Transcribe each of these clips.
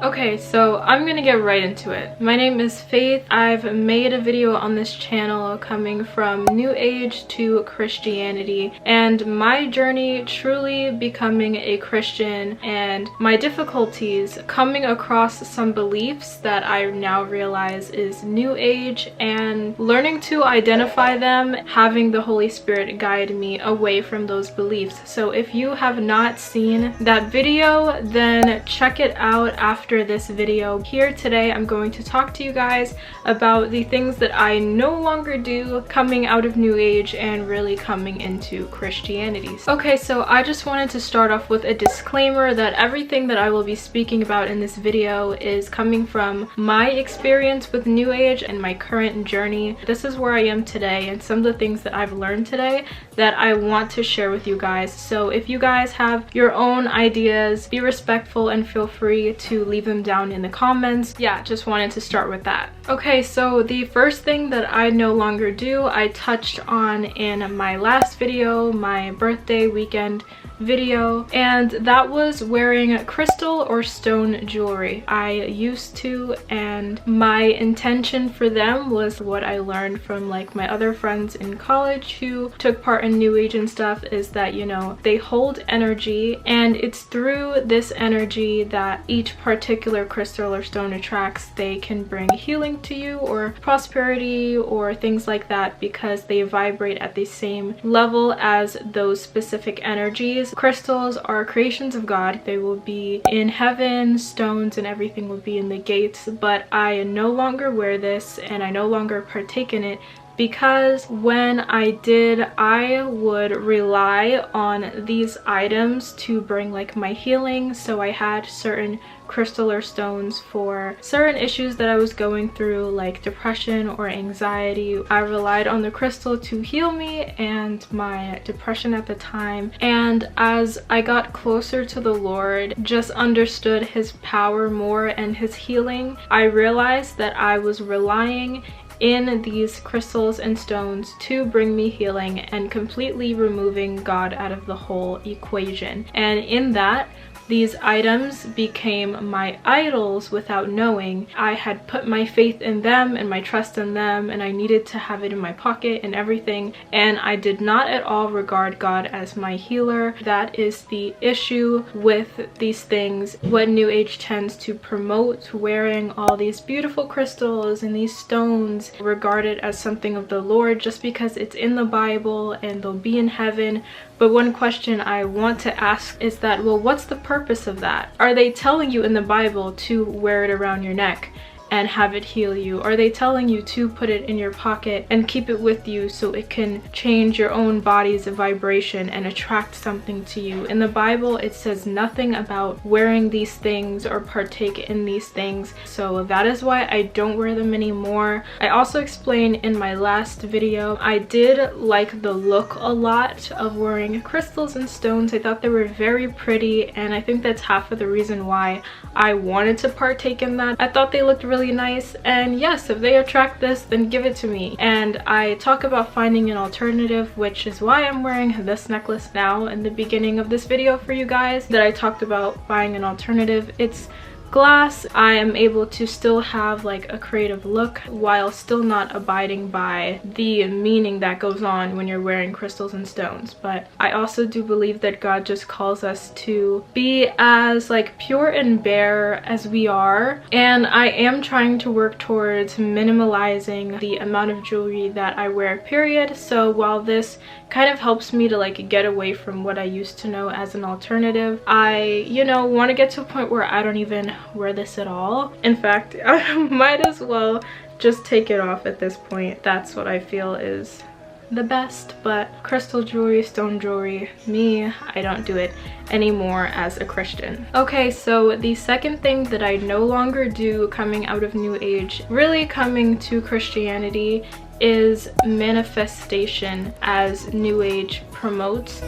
Okay, so I'm gonna get right into it. My name is Faith. I've made a video on this channel coming from New Age to Christianity and my journey truly becoming a Christian and my difficulties coming across some beliefs that I now realize is New Age and learning to identify them, having the Holy Spirit guide me away from those beliefs. So if you have not seen that video, then check it out after this video. Here today I'm going to talk to you guys about the things that I no longer do coming out of New Age and really coming into Christianity. Okay, so I just wanted to start off with a disclaimer that everything that I will be speaking about in this video is coming from my experience with New Age and my current journey. This is where I am today and some of the things that I've learned today that I want to share with you guys. So if you guys have your own ideas, be respectful and feel free to leave them down in the comments. Yeah, just wanted to start with that. Okay, so the first thing that I no longer do, I touched on in my last video, my birthday weekend video, and that was wearing crystal or stone jewelry. I used to, and my intention for them was what I learned from like my other friends in college who took part in New Age and stuff, is that, you know, they hold energy and it's through this energy that each particular crystal or stone attracts. They can bring healing to you or prosperity or things like that because they vibrate at the same level as those specific energies. Crystals are creations of God. They will be in heaven, stones and everything will be in the gates, but I no longer wear this and I no longer partake in it because when I did, I would rely on these items to bring like my healing. So I had certain crystal or stones for certain issues that I was going through, like depression or anxiety. I relied on the crystal to heal me and my depression at the time. And as I got closer to the Lord, just understood his power more and his healing, I realized that I was relying in these crystals and stones to bring me healing and completely removing God out of the whole equation. And in that, these items became my idols without knowing. I had put my faith in them and my trust in them, and I needed to have it in my pocket and everything, and I did not at all regard God as my healer. That is the issue with these things. What New Age tends to promote, wearing all these beautiful crystals and these stones, regarded as something of the Lord just because it's in the Bible and they'll be in heaven. But one question I want to ask is that, well, what's the purpose of that? Are they telling you in the Bible to wear it around your neck and have it heal you? Are they telling you to put it in your pocket and keep it with you so it can change your own body's vibration and attract something to you? In the Bible, it says nothing about wearing these things or partake in these things. So that is why I don't wear them anymore. I also explained in my last video, I did like the look a lot of wearing crystals and stones. I thought they were very pretty, and I think that's half of the reason why I wanted to partake in that. I thought they looked really nice, and yes, if they attract this, then give it to me. And I talk about finding an alternative, which is why I'm wearing this necklace now in the beginning of this video for you guys, that I talked about buying an alternative. It's glass. I am able to still have like a creative look while still not abiding by the meaning that goes on when you're wearing crystals and stones. But I also do believe that God just calls us to be as like pure and bare as we are, and I am trying to work towards minimalizing the amount of jewelry that I wear, period. So while this kind of helps me to like get away from what I used to know as an alternative, I, you know, want to get to a point where I don't even wear this at all. In fact, I might as well just take it off at this point. That's what I feel is the best. But crystal jewelry, stone jewelry, me, I don't do it anymore as a Christian. Okay, so the second thing that I no longer do coming out of New Age, really coming to Christianity, is manifestation, as New Age promotes.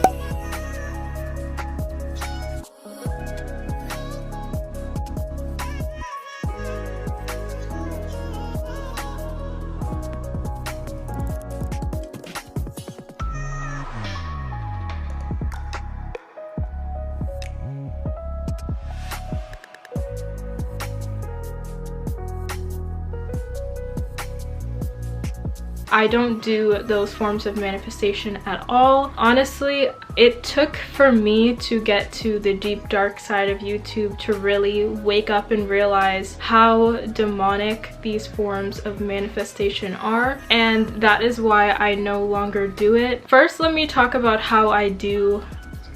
I don't do those forms of manifestation at all. Honestly, it took for me to get to the deep dark side of YouTube to really wake up and realize how demonic these forms of manifestation are, and that is why I no longer do it. First, let me talk about how I do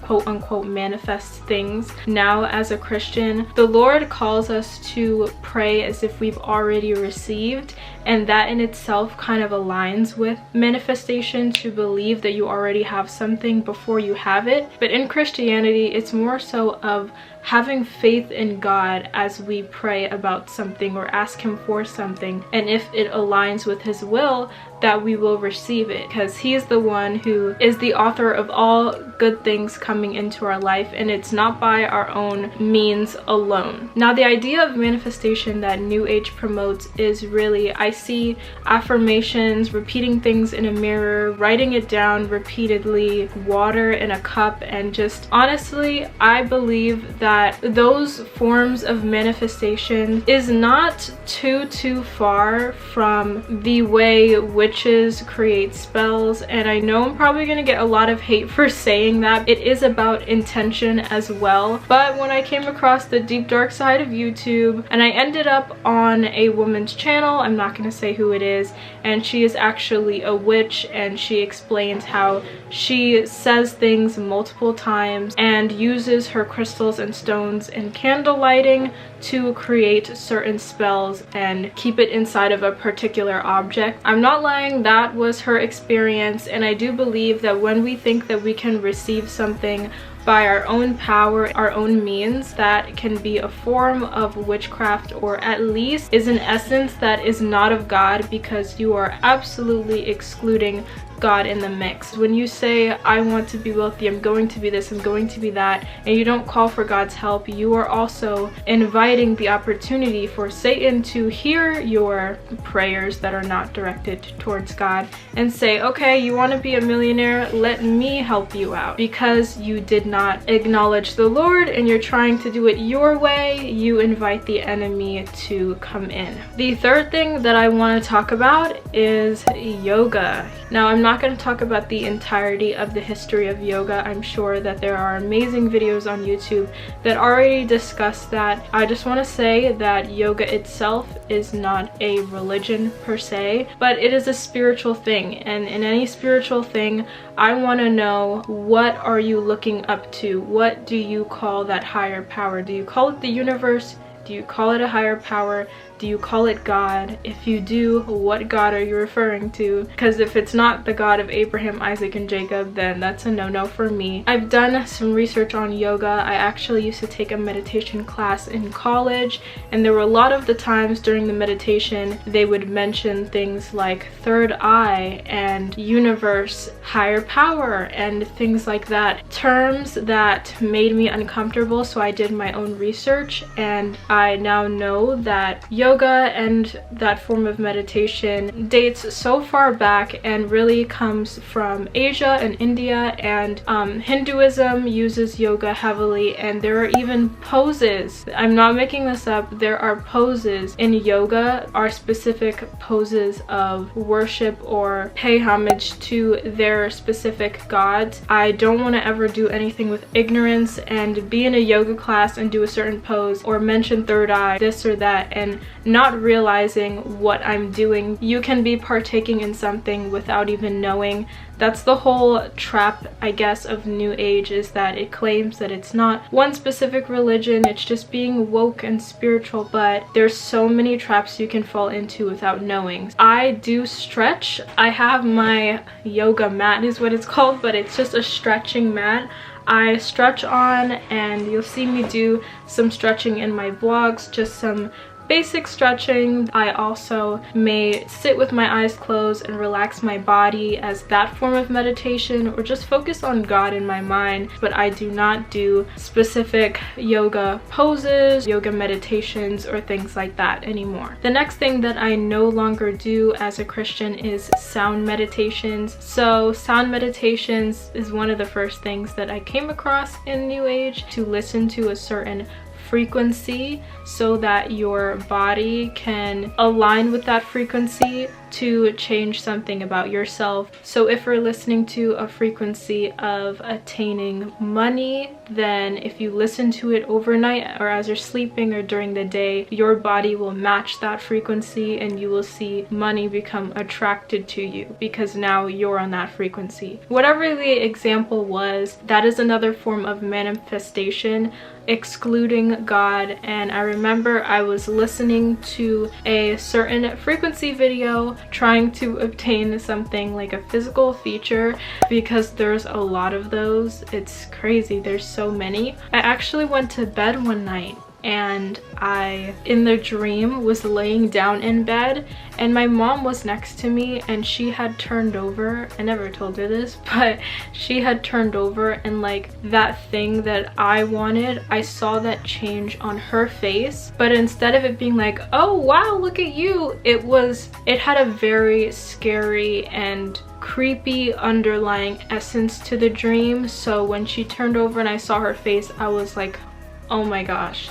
quote-unquote manifest things now as a Christian. The Lord calls us to pray as if we've already received, and that in itself kind of aligns with manifestation, to believe that you already have something before you have it. But in Christianity, it's more so of having faith in God as we pray about something or ask him for something, and if it aligns with his will, that we will receive it, because he is the one who is the author of all good things coming into our life, and it's not by our own means alone. Now, the idea of manifestation that New Age promotes is really, I see affirmations, repeating things in a mirror, writing it down repeatedly, water in a cup, and just honestly, I believe that those forms of manifestation is not too far from the way witches create spells. And I know I'm probably gonna get a lot of hate for saying that. It is about intention as well. But when I came across the deep dark side of YouTube, and I ended up on a woman's channel, I'm not gonna say who it is, and she is actually a witch, and she explains how she says things multiple times and uses her crystals and stones and candle lighting to create certain spells and keep it inside of a particular object. I'm not lying, that was her experience, and I do believe that when we think that we can receive something by our own power, our own means, that can be a form of witchcraft, or at least is an essence that is not of God, because you are absolutely excluding God in the mix. When you say, I want to be wealthy, I'm going to be this, I'm going to be that, and you don't call for God's help, you are also inviting the opportunity for Satan to hear your prayers that are not directed towards God and say, okay, you want to be a millionaire, let me help you out. Because you did not acknowledge the Lord and you're trying to do it your way, you invite the enemy to come in. The third thing that I want to talk about is yoga. Now, I'm not going to talk about the entirety of the history of yoga. I'm sure that there are amazing videos on YouTube that already discuss that. I just want to say that yoga itself is not a religion per se, but it is a spiritual thing, and in any spiritual thing, I want to know, what are you looking up to? What do you call that higher power? Do you call it the universe? Do you call it a higher power? Do you call it God? If you do, what God are you referring to? Because if it's not the God of Abraham, Isaac, and Jacob, then that's a no-no for me. I've done some research on yoga. I actually used to take a meditation class in college, and there were a lot of the times during the meditation they would mention things like third eye and universe, higher power, and things like that. Terms that made me uncomfortable, so I did my own research, and I now know that yoga and that form of meditation dates so far back and really comes from Asia and India, and Hinduism uses yoga heavily, and there are even poses. I'm not making this up. There are poses in yoga, are specific poses of worship or pay homage to their specific gods. I don't want to ever do anything with ignorance and be in a yoga class and do a certain pose or mention third eye, this or that, and not realizing what I'm doing. You can be partaking in something without even knowing. That's the whole trap, I guess, of New Age, is that it claims that it's not one specific religion, it's just being woke and spiritual, but there's so many traps you can fall into without knowing. I do stretch. I have my yoga mat is what it's called, but it's just a stretching mat. I stretch on, and you'll see me do some stretching in my vlogs, just some basic stretching. I also may sit with my eyes closed and relax my body as that form of meditation, or just focus on God in my mind, but I do not do specific yoga poses, yoga meditations, or things like that anymore. The next thing that I no longer do as a Christian is sound meditations. So sound meditations is one of the first things that I came across in New Age, to listen to a certain frequency so that your body can align with that frequency to change something about yourself. So if you're listening to a frequency of attaining money, then if you listen to it overnight or as you're sleeping or during the day, your body will match that frequency and you will see money become attracted to you because now you're on that frequency. Whatever the example was, that is another form of manifestation, excluding God. And I remember I was listening to a certain frequency video trying to obtain something like a physical feature, because there's a lot of those. It's crazy, there's so many. I actually went to bed one night and I, in the dream, was laying down in bed and my mom was next to me and she had turned over. I never told her this, but she had turned over, and like that thing that I wanted, I saw that change on her face, but instead of it being like, oh wow, look at you, it had a very scary and creepy underlying essence to the dream. So when she turned over and I saw her face, I was like, oh my gosh,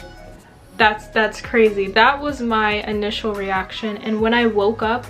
that's crazy. That was my initial reaction. And when I woke up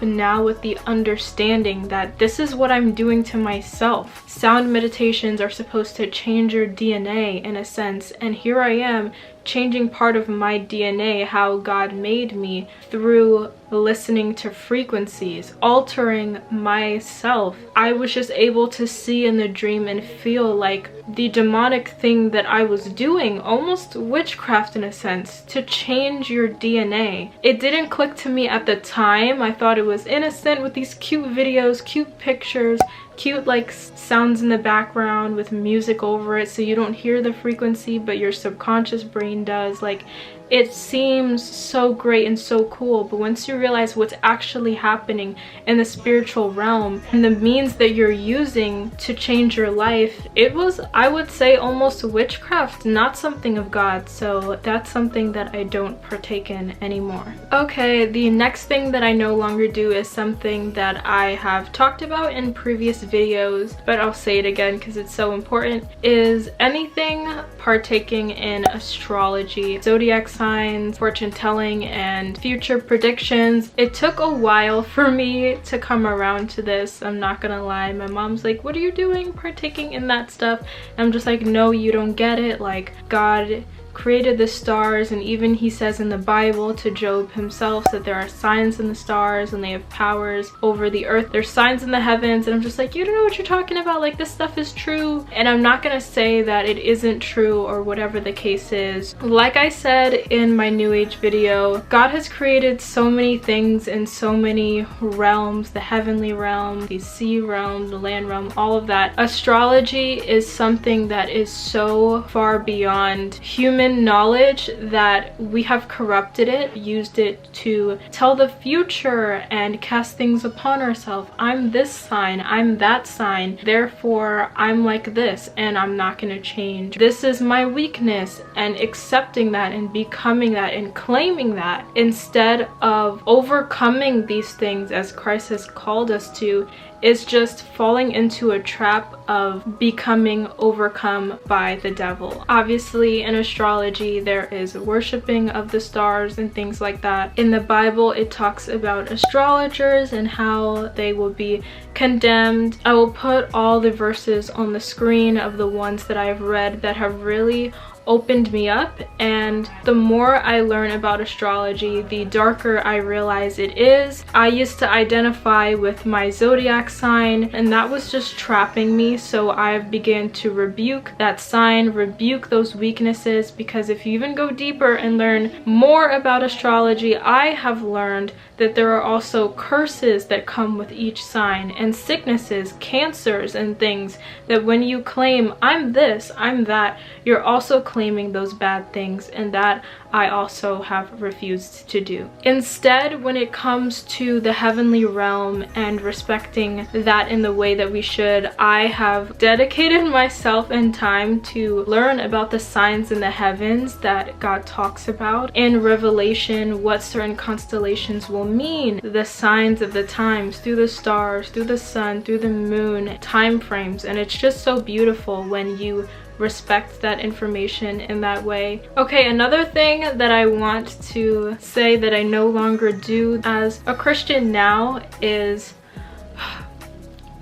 now with the understanding that this is what I'm doing to myself. Sound meditations are supposed to change your DNA in a sense, and here I am changing part of my DNA, how God made me, through listening to frequencies, altering myself. I was just able to see in the dream and feel like the demonic thing that I was doing, almost witchcraft in a sense, to change your DNA. It didn't click to me at the time. I thought it was innocent with these cute videos, cute pictures, cute like sounds in the background with music over it so you don't hear the frequency but your subconscious brain does. Like, it seems so great and so cool, but once you realize what's actually happening in the spiritual realm and the means that you're using to change your life, it was, I would say, almost witchcraft, not something of God. So that's something that I don't partake in anymore. Okay, the next thing that I no longer do is something that I have talked about in previous videos, but I'll say it again because it's so important, is anything partaking in astrology, zodiac signs, fortune telling, and future predictions. It took a while for me to come around to this, I'm not gonna lie. My mom's like, what are you doing partaking in that stuff? And I'm just like, no, you don't get it. Like, God created the stars, and even he says in the Bible to Job himself that there are signs in the stars and they have powers over the earth. There's signs in the heavens, and I'm just like, you don't know what you're talking about. Like, this stuff is true. And I'm not gonna say that it isn't true or whatever the case is. Like I said in my New Age video, God has created so many things in so many realms, the heavenly realm, the sea realm, the land realm, all of that. Astrology is something that is so far beyond human knowledge that we have corrupted it, used it to tell the future and cast things upon ourselves. I'm this sign, I'm that sign, therefore I'm like this and I'm not gonna change. This is my weakness, and accepting that and becoming that and claiming that, instead of overcoming these things as Christ has called us to, is just falling into a trap of becoming overcome by the devil. Obviously, in astrology, there is worshiping of the stars and things like that. In the Bible, it talks about astrologers and how they will be condemned. I will put all the verses on the screen of the ones that I've read that have really opened me up, and the more I learn about astrology, the darker I realize it is. I used to identify with my zodiac sign, and that was just trapping me, so I began to rebuke that sign, rebuke those weaknesses, because if you even go deeper and learn more about astrology, I have learned that there are also curses that come with each sign, and sicknesses, cancers, and things that when you claim, I'm this, I'm that, you're also claiming those bad things, and that I also have refused to do. Instead, when it comes to the heavenly realm and respecting that in the way that we should, I have dedicated myself and time to learn about the signs in the heavens that God talks about in Revelation, what certain constellations will mean, the signs of the times through the stars, through the sun, through the moon, time frames. And it's just so beautiful when you respect that information in that way. Okay, another thing that I want to say that I no longer do as a Christian now is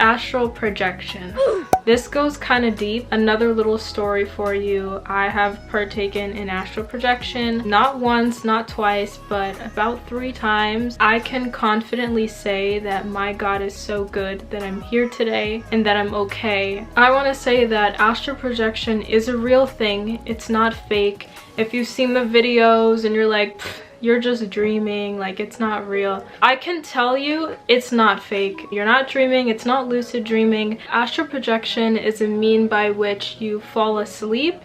astral projection. This goes kind of deep. Another little story for you. I have partaken in astral projection, not once, not twice, but about 3 times. I can confidently say that my God is so good that I'm here today and that I'm okay. I want to say that astral projection is a real thing. It's not fake. If you've seen the videos and you're like, you're just dreaming, like it's not real, I can tell you it's not fake. You're not dreaming, it's not lucid dreaming. Astral projection is a mean by which you fall asleep,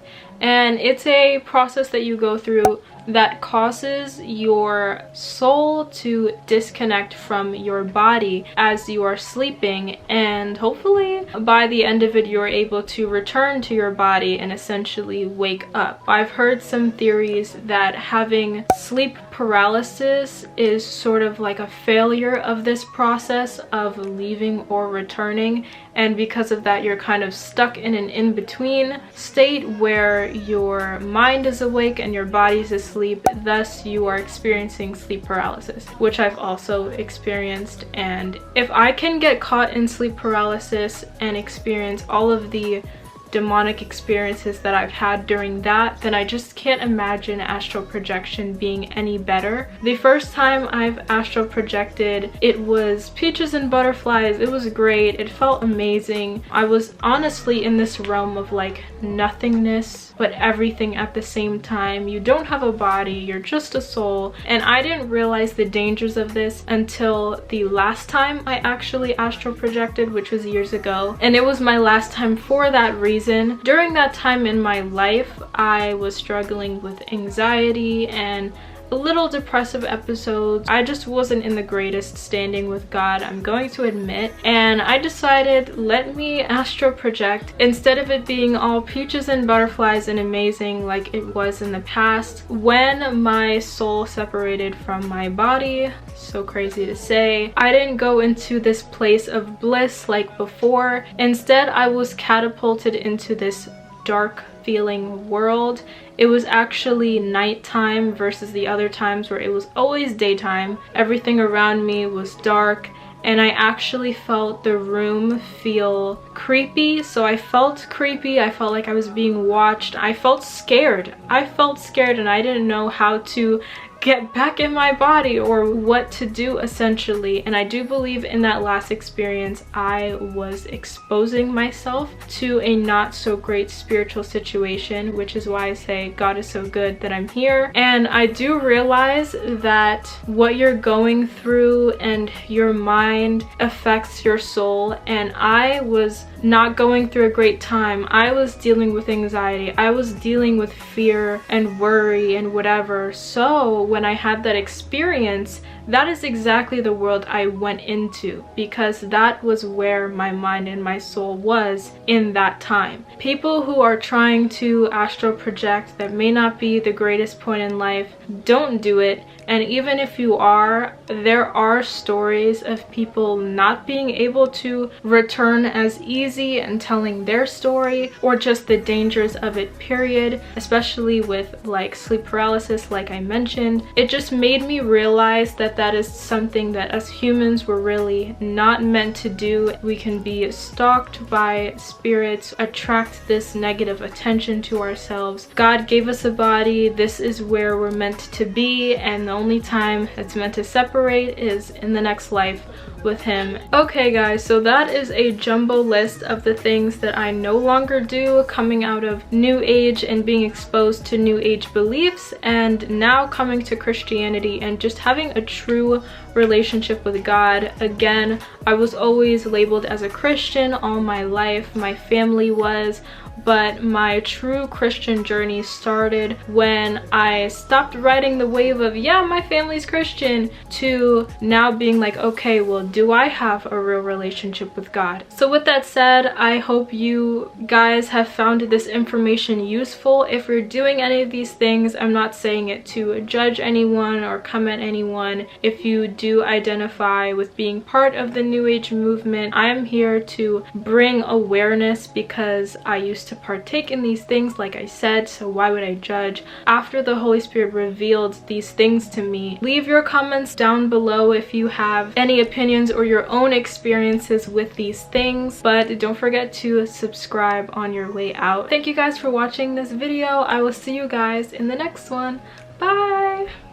and it's a process that you go through that causes your soul to disconnect from your body as you are sleeping, and hopefully by the end of it you're able to return to your body and essentially wake up. I've heard some theories that having sleep paralysis is sort of like a failure of this process of leaving or returning, and because of that you're kind of stuck in an in-between state where your mind is awake and your body's asleep, thus you are experiencing sleep paralysis, which I've also experienced. And if I can get caught in sleep paralysis and experience all of the demonic experiences that I've had during that, then I just can't imagine astral projection being any better. The first time I've astral projected, it was peaches and butterflies. It was great. It felt amazing. I was honestly in this realm of like nothingness, but everything at the same time. You don't have a body, you're just a soul. And I didn't realize the dangers of this until the last time I actually astral projected, which was years ago. And it was my last time for that reason. During that time in my life, I was struggling with anxiety and a little depressive episodes. I just wasn't in the greatest standing with God, I'm going to admit, and I decided, let me astral project instead of it being all peaches and butterflies and amazing like it was in the past. When my soul separated from my body, so crazy to say, I didn't go into this place of bliss like before. Instead, I was catapulted into this dark feeling world. It was actually nighttime versus the other times where it was always daytime. Everything around me was dark, and I actually felt the room feel creepy. So I felt creepy, I felt like I was being watched, I felt scared. And I didn't know how to get back in my body or what to do essentially. And I do believe in that last experience I was exposing myself to a not so great spiritual situation, which is why I say God is so good that I'm here. And I do realize that what you're going through and your mind affects your soul, and I was not going through a great time. I was dealing with anxiety, I was dealing with fear and worry and whatever. So when I had that experience, that is exactly the world I went into, because that was where my mind and my soul was in that time. People who are trying to astral project that may not be the greatest point in life, don't do it. And even if you are, there are stories of people not being able to return as easy and telling their story, or just the dangers of it, period, especially with like sleep paralysis like I mentioned. It just made me realize that that is something that as humans we're really not meant to do. We can be stalked by spirits, attract this negative attention to ourselves. God gave us a body, this is where we're meant to be, and the only time it's meant to separate is in the next life with him. Okay guys, so that is a jumbo list of the things that I no longer do coming out of New Age and being exposed to New Age beliefs, and now coming to Christianity and just having a true relationship with God. Again, I was always labeled as a Christian all my life, my family was, but my true Christian journey started when I stopped riding the wave of, yeah, my family's Christian, to now being like, okay, well, do I have a real relationship with God? So with that said, I hope you guys have found this information useful. If you're doing any of these things, I'm not saying it to judge anyone or come at anyone. If you do identify with being part of the New Age movement, I am here to bring awareness, because I used to partake in these things, like I said, so why would I judge? After the Holy Spirit revealed these things to me, leave your comments down below if you have any opinions or your own experiences with these things, but don't forget to subscribe on your way out. Thank you guys for watching this video. I will see you guys in the next one. Bye!